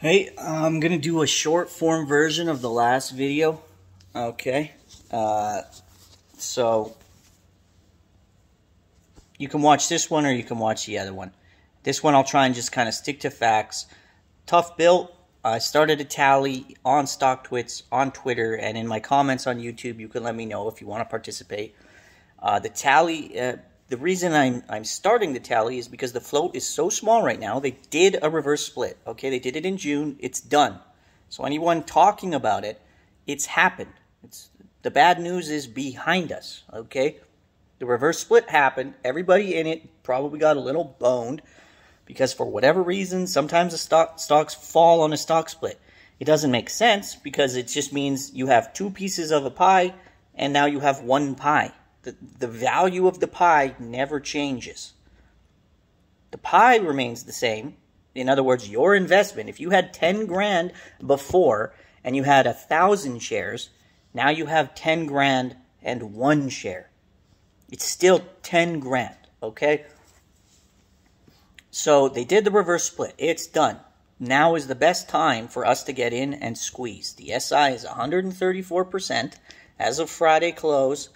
Hey, I'm going to do a short form version of the last video. Okay. So you can watch this one or you can watch the other one. This one I'll try and just kind of stick to facts. Tough built. I started a tally on StockTwits, on Twitter, and in my comments on YouTube. You can let me know if you want to participate. The tally... The reason I'm starting the tally is because the float is so small right now. They did a reverse split. Okay, they did it in June. It's done. So anyone talking about it, it's happened. The bad news is behind us. Okay, the reverse split happened. Everybody in it probably got a little boned because for whatever reason, sometimes the stocks fall on a stock split. It doesn't make sense because it just means you have two pieces of a pie and now you have one pie. The value of the pie never changes. The pie remains the same. In other words, your investment, if you had 10 grand before and you had 1,000 shares, now you have 10 grand and 1 share. It's still 10 grand, okay? So they did the reverse split. It's done. Now is the best time for us to get in and squeeze. The SI is 134% as of Friday close.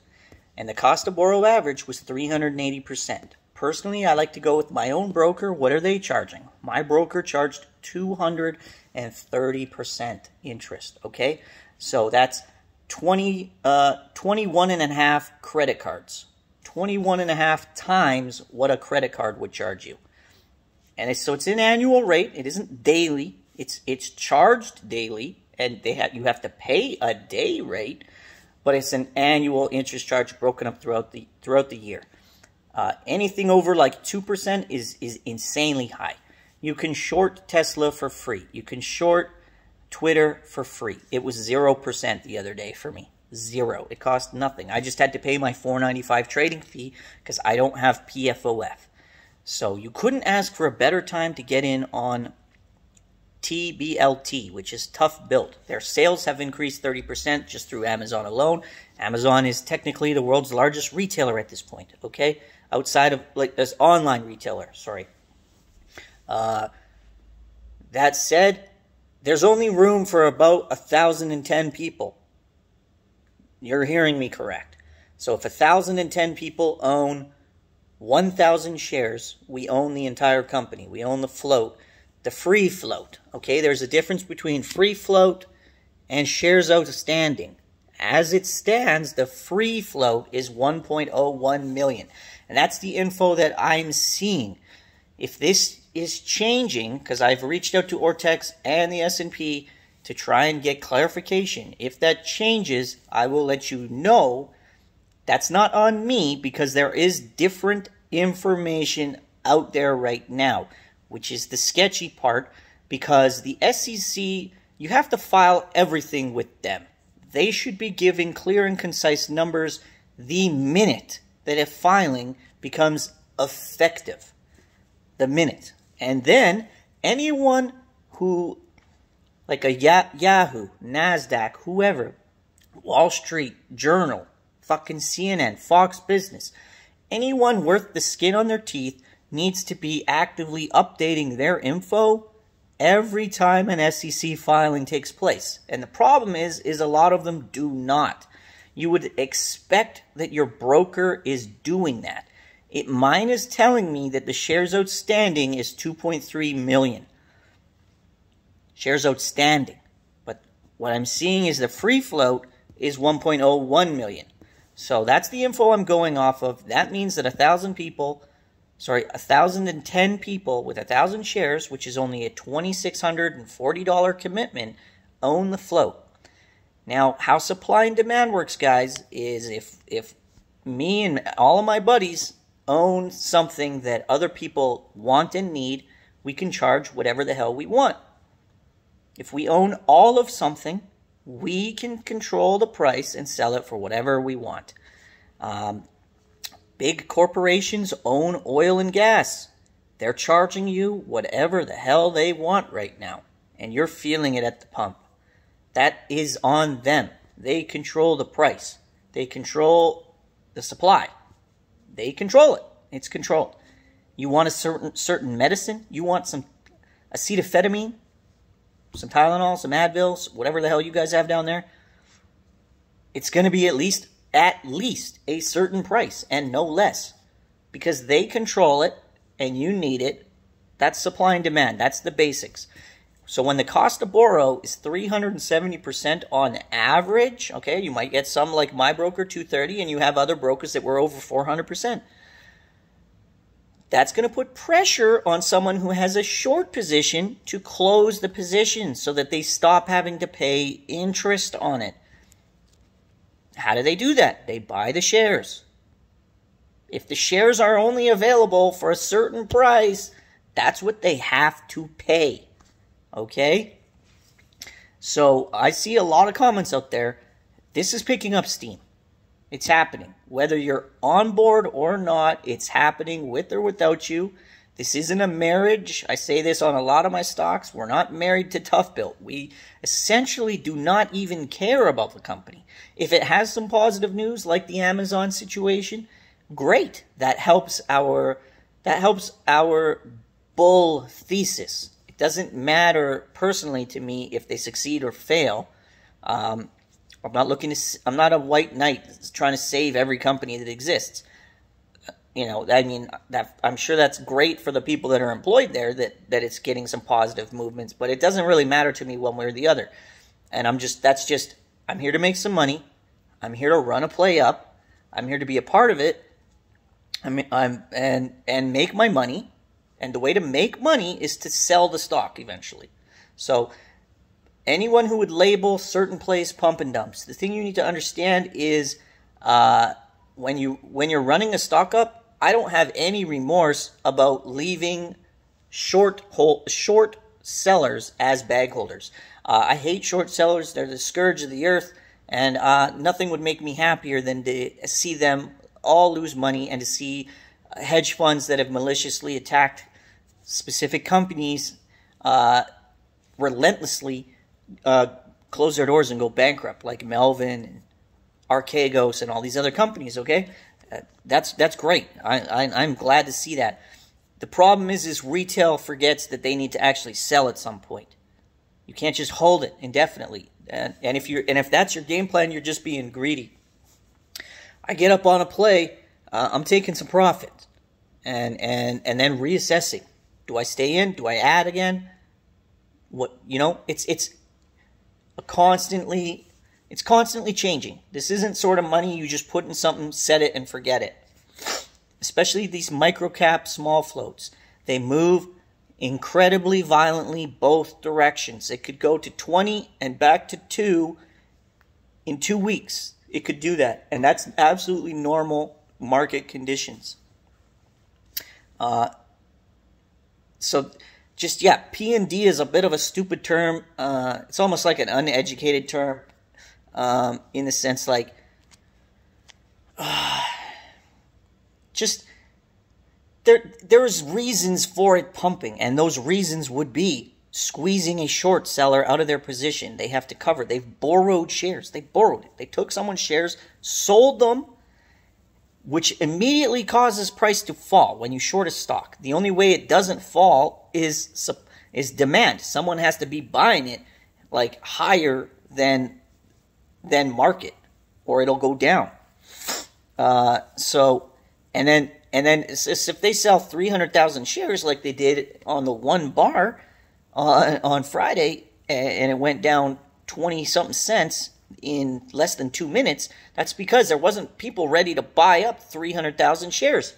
And the cost of borrow average was 380%. Personally, I like to go with my own broker. What are they charging? My broker charged 230% interest, okay? So that's 21 and a half credit cards. 21 and a half times what a credit card would charge you. And so it's an annual rate. It isn't daily. It's charged daily, and you have to pay a day rate. But it's an annual interest charge broken up throughout the year. Anything over like 2% is insanely high. You can short Tesla for free. You can short Twitter for free. It was 0% the other day for me. 0. It cost nothing. I just had to pay my $4.95 trading fee because I don't have PFOF. So you couldn't ask for a better time to get in on TBLT, which is tough built. Their sales have increased 30% just through Amazon alone. Amazon is technically the world's largest retailer at this point, okay? Outside of, like, this online retailer, sorry. That said, there's only room for about 1,010 people. You're hearing me correct. So if 1,010 people own 1,000 shares, we own the entire company. We own the float. The free float, okay? There's a difference between free float and shares outstanding. As it stands, the free float is 1.01 million. And that's the info that I'm seeing. If this is changing, because I've reached out to Ortex and the S&P to try and get clarification. If that changes, I will let you know. That's not on me because there is different information out there right now, which is the sketchy part, because the SEC, you have to file everything with them. They should be giving clear and concise numbers the minute that a filing becomes effective. The minute. And then anyone who, like a Yahoo, NASDAQ, whoever, Wall Street Journal, fucking CNN, Fox Business, anyone worth the skin on their teeth needs to be actively updating their info every time an SEC filing takes place. And the problem is a lot of them do not. You would expect that your broker is doing that. Mine is telling me that the shares outstanding is 2.3 million. Shares outstanding. But what I'm seeing is the free float is 1.01 million. So that's the info I'm going off of. That means that 1,010 people with 1,000 shares, which is only a $2,640 commitment, own the float. Now, how supply and demand works, guys, is if me and all of my buddies own something that other people want and need, we can charge whatever the hell we want. If we own all of something, we can control the price and sell it for whatever we want. Big corporations own oil and gas. They're charging you whatever the hell they want right now. And you're feeling it at the pump. That is on them. They control the price. They control the supply. They control it. It's controlled. You want a certain medicine? You want some acetaminophen? some Tylenol, some Advil, whatever the hell you guys have down there, it's going to be at least a certain price and no less, because they control it and you need it. That's supply and demand. That's the basics. So when the cost to borrow is 370% on average, okay, you might get some like my broker, 230, and you have other brokers that were over 400%. That's going to put pressure on someone who has a short position to close the position so that they stop having to pay interest on it. How do they do that? They buy the shares. If the shares are only available for a certain price, that's what they have to pay. Okay? So I see a lot of comments out there. This is picking up steam. It's happening. Whether you're on board or not, it's happening with or without you. This isn't a marriage. I say this on a lot of my stocks. We're not married to Tough Built. We essentially do not even care about the company. If it has some positive news, like the Amazon situation, great. That helps our bull thesis. It doesn't matter personally to me if they succeed or fail. I'm not a white knight trying to save every company that exists. You know, I mean, I'm sure that's great for the people that are employed there, that it's getting some positive movements, but it doesn't really matter to me one way or the other. And I'm here to make some money. I'm here to run a play up. I'm here to be a part of it. And make my money. And the way to make money is to sell the stock eventually. So anyone who would label certain plays pump and dumps, the thing you need to understand is when you're running a stock up, I don't have any remorse about leaving short sellers as bag holders. I hate short sellers. They're the scourge of the earth, and nothing would make me happier than to see them all lose money and to see hedge funds that have maliciously attacked specific companies relentlessly close their doors and go bankrupt, like Melvin and Archegos and all these other companies, okay? That's great. I'm glad to see that. The problem is retail forgets that they need to actually sell at some point. You can't just hold it indefinitely. And if that's your game plan, you're just being greedy. I get up on a play, I'm taking some profit and then reassessing. Do I stay in? Do I add again? It's constantly changing. This isn't sort of money you just put in something, set it, and forget it. Especially these micro-cap small floats. They move incredibly violently both directions. It could go to 20 and back to 2 in 2 weeks. It could do that. And that's absolutely normal market conditions. P&D is a bit of a stupid term. It's almost like an uneducated term. In the sense like, there's reasons for it pumping, and those reasons would be squeezing a short seller out of their position. They have to cover. They've borrowed shares. They borrowed it. They took someone's shares, sold them, which immediately causes price to fall when you short a stock. The only way it doesn't fall is demand. Someone has to be buying it like higher than market, or it'll go down. And then if they sell 300,000 shares like they did on the one bar on Friday, and it went down 20-something cents in less than 2 minutes, that's because there wasn't people ready to buy up 300,000 shares.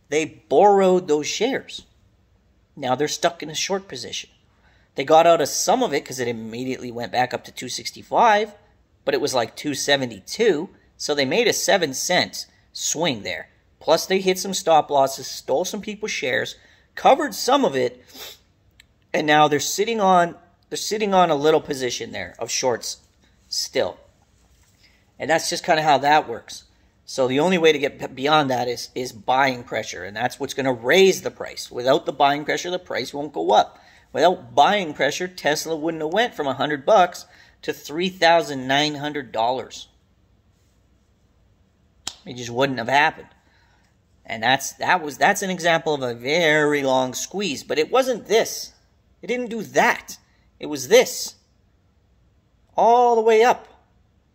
They borrowed those shares. Now they're stuck in a short position. They got out of some of it because it immediately went back up to 265, but it was like 272, so they made a 7-cent swing there. Plus they hit some stop losses, stole some people's shares, covered some of it, and now they're sitting on a little position there of shorts still. And that's just kind of how that works. So the only way to get beyond that is buying pressure, and that's what's going to raise the price. Without the buying pressure, the price won't go up. Without buying pressure, Tesla wouldn't have went from $100 to $3,900. It just wouldn't have happened. And that's an example of a very long squeeze. But it wasn't this. It didn't do that. It was this. All the way up.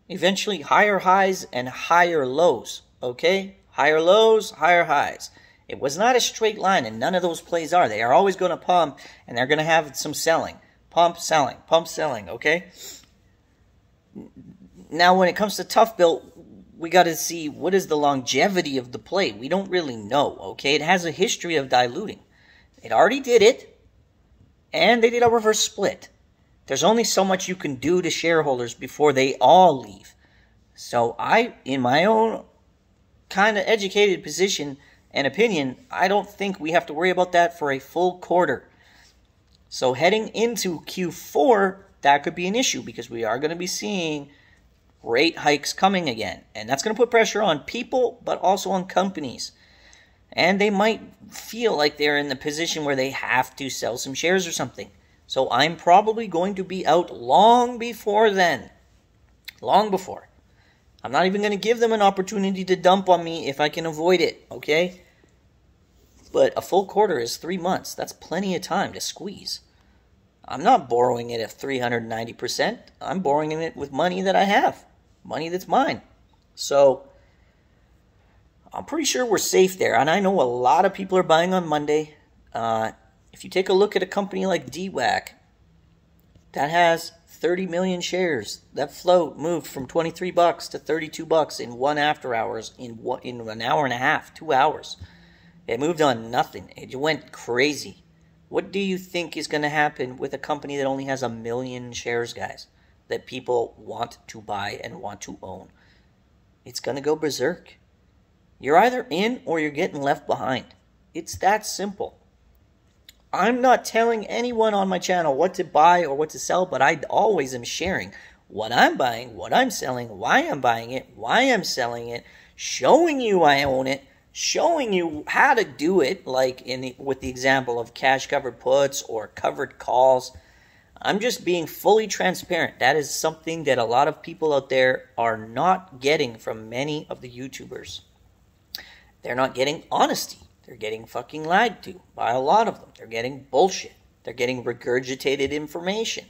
Eventually higher highs and higher lows. Okay? Higher lows, higher highs. It was not a straight line, and none of those plays are. They are always going to pump, and they're going to have some selling. Pump, selling, okay? Now, when it comes to tough built, we got to see what is the longevity of the play. We don't really know, okay? It has a history of diluting. It already did it, and they did a reverse split. There's only so much you can do to shareholders before they all leave. So I, in my own kind of educated position and opinion, I don't think we have to worry about that for a full quarter. So heading into Q4, that could be an issue because we are going to be seeing rate hikes coming again. And that's going to put pressure on people, but also on companies. And they might feel like they're in the position where they have to sell some shares or something. So I'm probably going to be out long before then. Long before. I'm not even going to give them an opportunity to dump on me if I can avoid it, okay? But a full quarter is 3 months. That's plenty of time to squeeze. I'm not borrowing it at 390%. I'm borrowing it with money that I have. Money that's mine. So I'm pretty sure we're safe there. And I know a lot of people are buying on Monday. If you take a look at a company like DWAC, that has 30 million shares. That float moved from $23 to $32 in one after hours, in an hour and a half, 2 hours. It moved on nothing. It went crazy. What do you think is going to happen with a company that only has 1 million shares, guys, that people want to buy and want to own? It's going to go berserk. You're either in or you're getting left behind. It's that simple. I'm not telling anyone on my channel what to buy or what to sell, but I always am sharing what I'm buying, what I'm selling, why I'm buying it, why I'm selling it, showing you I own it, showing you how to do it, like with the example of cash covered puts or covered calls. I'm just being fully transparent. That is something that a lot of people out there are not getting from many of the YouTubers. They're not getting honesty. They're getting fucking lied to by a lot of them. They're getting bullshit. They're getting regurgitated information.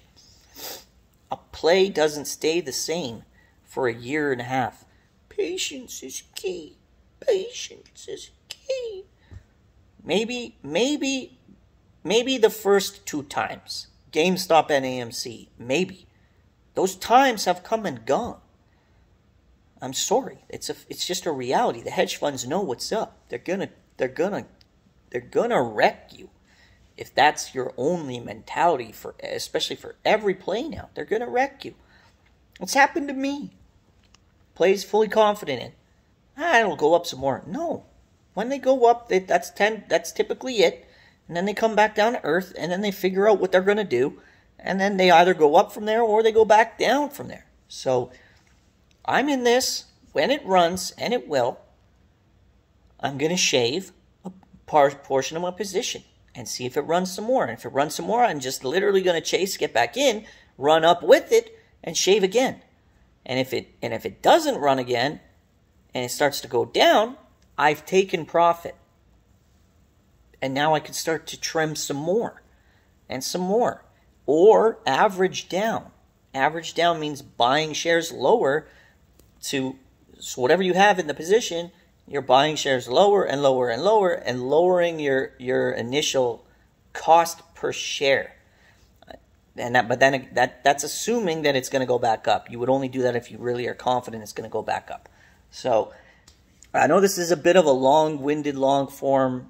A play doesn't stay the same for a year and a half. Patience is key. Patience is key. Maybe the first 2 times. GameStop and AMC. Maybe. Those times have come and gone. I'm sorry. It's just a reality. The hedge funds know what's up. They're gonna wreck you if that's your only mentality, especially for every play now. They're gonna wreck you. It's happened to me. Plays fully confident in. It'll go up some more. No. When they go up, that's typically it. And then they come back down to earth, and then they figure out what they're going to do. And then they either go up from there or they go back down from there. So I'm in this. When it runs, and it will, I'm going to shave a portion of my position and see if it runs some more. And if it runs some more, I'm just literally going to chase, get back in, run up with it, and shave again. And if it doesn't run again, and it starts to go down, I've taken profit. And now I can start to trim some more. And some more. Or average down. Average down means buying shares lower to, so whatever you have in the position, you're buying shares lower and lower and lower and lowering your initial cost per share. And that's assuming that it's going to go back up. You would only do that if you really are confident it's going to go back up. So I know this is a bit of a long-winded, long-form.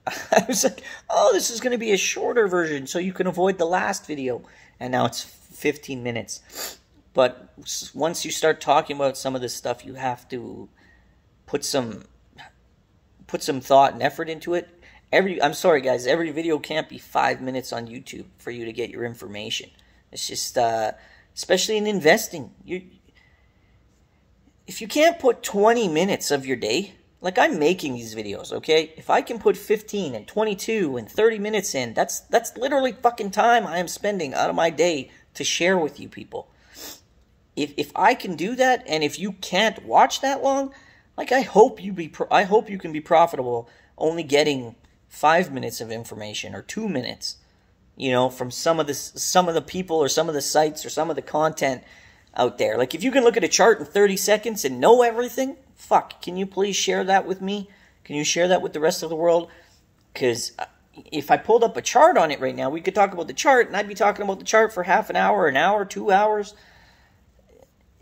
I was like, oh, this is going to be a shorter version so you can avoid the last video. And now it's 15 minutes. But once you start talking about some of this stuff, you have to put some thought and effort into it. I'm sorry, guys. Every video can't be 5 minutes on YouTube for you to get your information. It's just, especially in investing. If you can't put 20 minutes of your day, like I'm making these videos, okay? If I can put 15 and 22 and 30 minutes in, that's literally fucking time I am spending out of my day to share with you people. If I can do that, and if you can't watch that long, like I hope you can be profitable only getting 5 minutes of information or 2 minutes. you know, from some of the people or some of the sites or some of the content out there. Like, if you can look at a chart in 30 seconds and know everything, fuck, can you please share that with me? Can you share that with the rest of the world? Because if I pulled up a chart on it right now, we could talk about the chart, and I'd be talking about the chart for half an hour, 2 hours.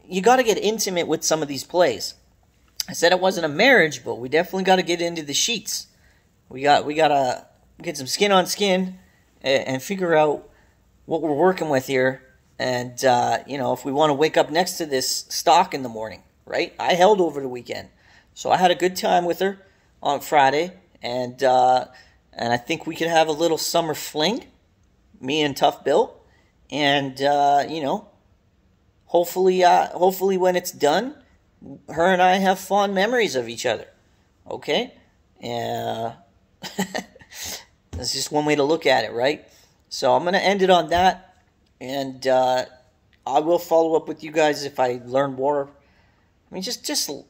You got to get intimate with some of these plays. I said it wasn't a marriage, but we definitely got to get into the sheets. We got to get some skin on skin and figure out what we're working with here. And, you know, if we want to wake up next to this stock in the morning, right? I held over the weekend. So I had a good time with her on Friday. And I think we could have a little summer fling, me and Tough Bill. And, you know, hopefully when it's done, her and I have fond memories of each other. Okay? That's just one way to look at it, right? So I'm going to end it on that. And I will follow up with you guys if I learn more. I mean, just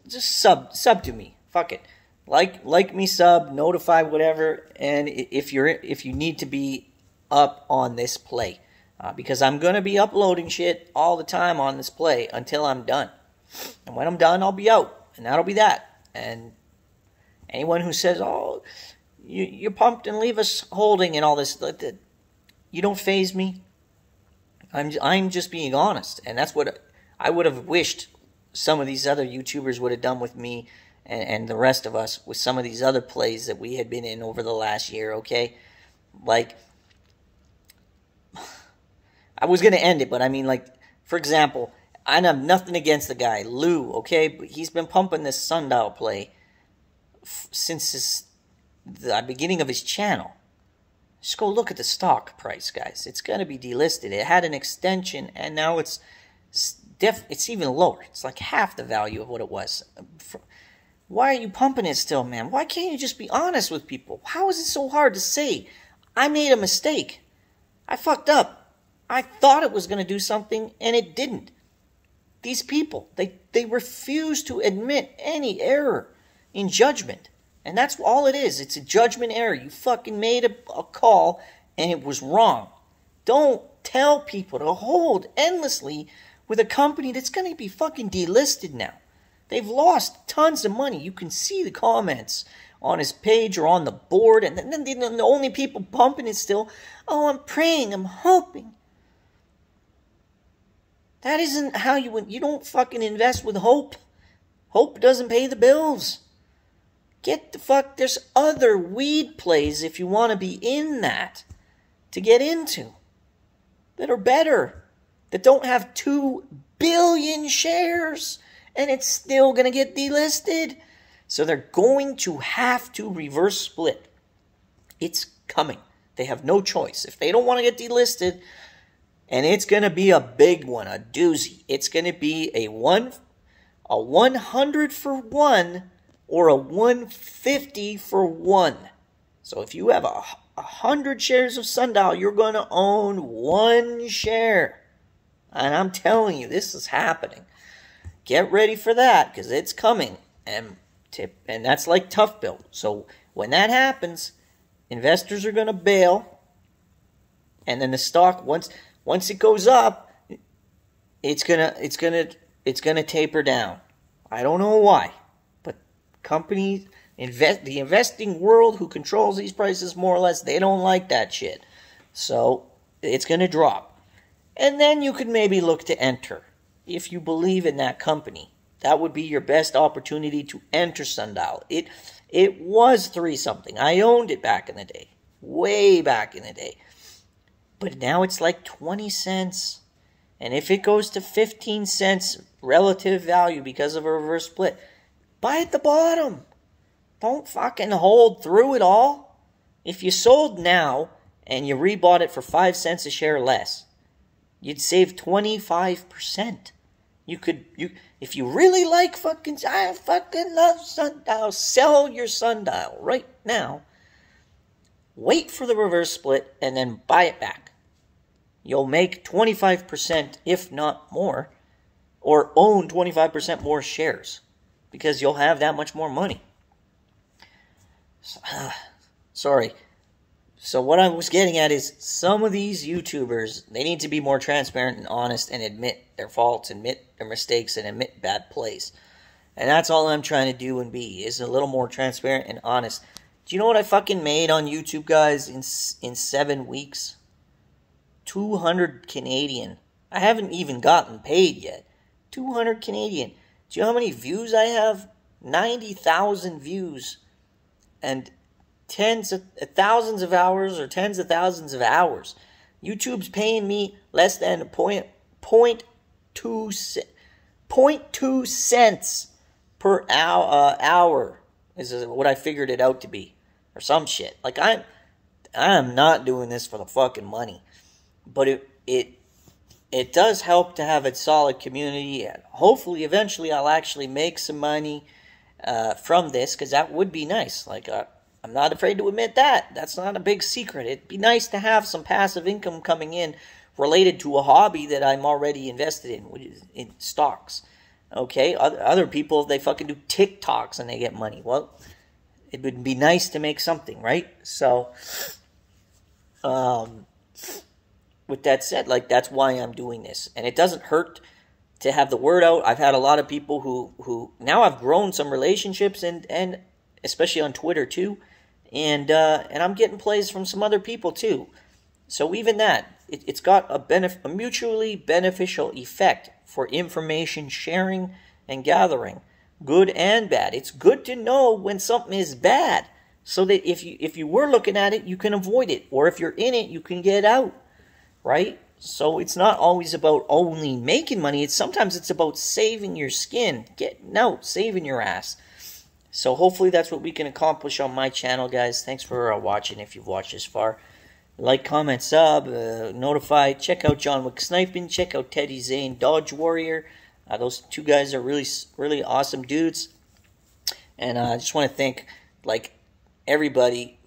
sub to me. Fuck it. Like me, sub, notify, whatever. And if you need to be up on this play. Because I'm going to be uploading shit all the time on this play until I'm done. And when I'm done, I'll be out. And that'll be that. And anyone who says, oh, you're pumped and leave us holding and all this, you don't faze me. I'm just being honest. And that's what I would have wished some of these other YouTubers would have done with me and the rest of us with some of these other plays that we had been in over the last year, okay? Like, I was going to end it, but I mean, like, for example, I have nothing against the guy, Lou, okay? But he's been pumping this sundial play since the beginning of his channel. Just go look at the stock price, guys. It's going to be delisted. It had an extension, and now it's even lower. It's like half the value of what it was. Why are you pumping it still, man? Why can't you just be honest with people? How is it so hard to say, I made a mistake? I fucked up. I thought it was going to do something, and it didn't. These people, they refuse to admit any error in judgment. And that's all it is. It's a judgment error. You fucking made a call, and it was wrong. Don't tell people to hold endlessly with a company that's going to be fucking delisted now. They've lost tons of money. You can see the comments on his page or on the board. And then the only people pumping it still, oh, I'm praying, I'm hoping. That isn't how you don't fucking invest with hope. Hope doesn't pay the bills. Get the fuck, there's other weed plays if you want to be in that to get into that are better, that don't have 2 billion shares and it's still going to get delisted. So they're going to have to reverse split. It's coming. They have no choice. If they don't want to get delisted, and it's going to be a big one, a doozy. It's going to be a 100 for 1 or a 150 for 1. So if you have 100 shares of Sundial, you're going to own 1 share. And I'm telling you, this is happening. Get ready for that, because it's coming. And that's like Tough Bill. So when that happens, investors are going to bail. And then the stock, once it goes up, it's gonna taper down. I don't know why, but companies, the investing world who controls these prices more or less, they don't like that shit. So it's gonna drop, and then you could maybe look to enter if you believe in that company. That would be your best opportunity to enter Sundial. It was 3-something. I owned it back in the day, way back in the day. But now it's like 20 cents. And if it goes to 15 cents relative value because of a reverse split, buy at the bottom. Don't fucking hold through it all. If you sold now and you rebought it for 5 cents a share less, you'd save 25%. If you really like I fucking love Sundial, sell your Sundial right now. Wait for the reverse split and then buy it back. You'll make 25%, if not more, or own 25% more shares because you'll have that much more money. Sorry. So what I was getting at is some of these YouTubers, they need to be more transparent and honest and admit their faults, admit their mistakes, and admit bad plays. And that's all I'm trying to do and be, is a little more transparent and honest. Do you know what I fucking made on YouTube, guys, in 7 weeks? 200 Canadian. I haven't even gotten paid yet. 200 Canadian. Do you know how many views I have? 90,000 views. And tens of thousands of hours or tens of thousands of hours. YouTube's paying me less than 0.2 cents per hour is what I figured it out to be. Or some shit. Like, I am not doing this for the fucking money. But it does help to have a solid community, and hopefully eventually I'll actually make some money from this, because that would be nice. Like, I'm not afraid to admit that. That's not a big secret. It'd be nice to have some passive income coming in related to a hobby that I'm already invested in, which is in stocks. Okay? Other people, they fucking do TikToks and they get money. Well, it would be nice to make something, right? So, with that said, like, that's why I'm doing this. And it doesn't hurt to have the word out. I've had a lot of people who now I've grown some relationships, and especially on Twitter too. And I'm getting plays from some other people too. So even that, it's got a mutually beneficial effect for information sharing and gathering, good and bad. It's good to know when something is bad, so that if you were looking at it, you can avoid it. Or if you're in it, you can get out. Right? So it's not always about only making money. Sometimes it's about saving your skin, getting out, saving your ass. So hopefully that's what we can accomplish on my channel, guys. Thanks for watching if you've watched this far. Like, comment, sub, notify. Check out John Wick Sniping. Check out Teddy Zane Dodge Warrior. Those two guys are really, really awesome dudes. And I just want to thank, like, everybody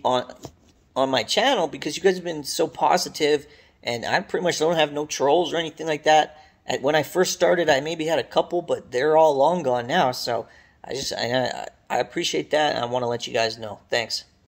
on my channel, because you guys have been so positive, and I pretty much don't have no trolls or anything like that. When I first started, I maybe had a couple, but they're all long gone now. So I appreciate that, and I want to let you guys know. Thanks.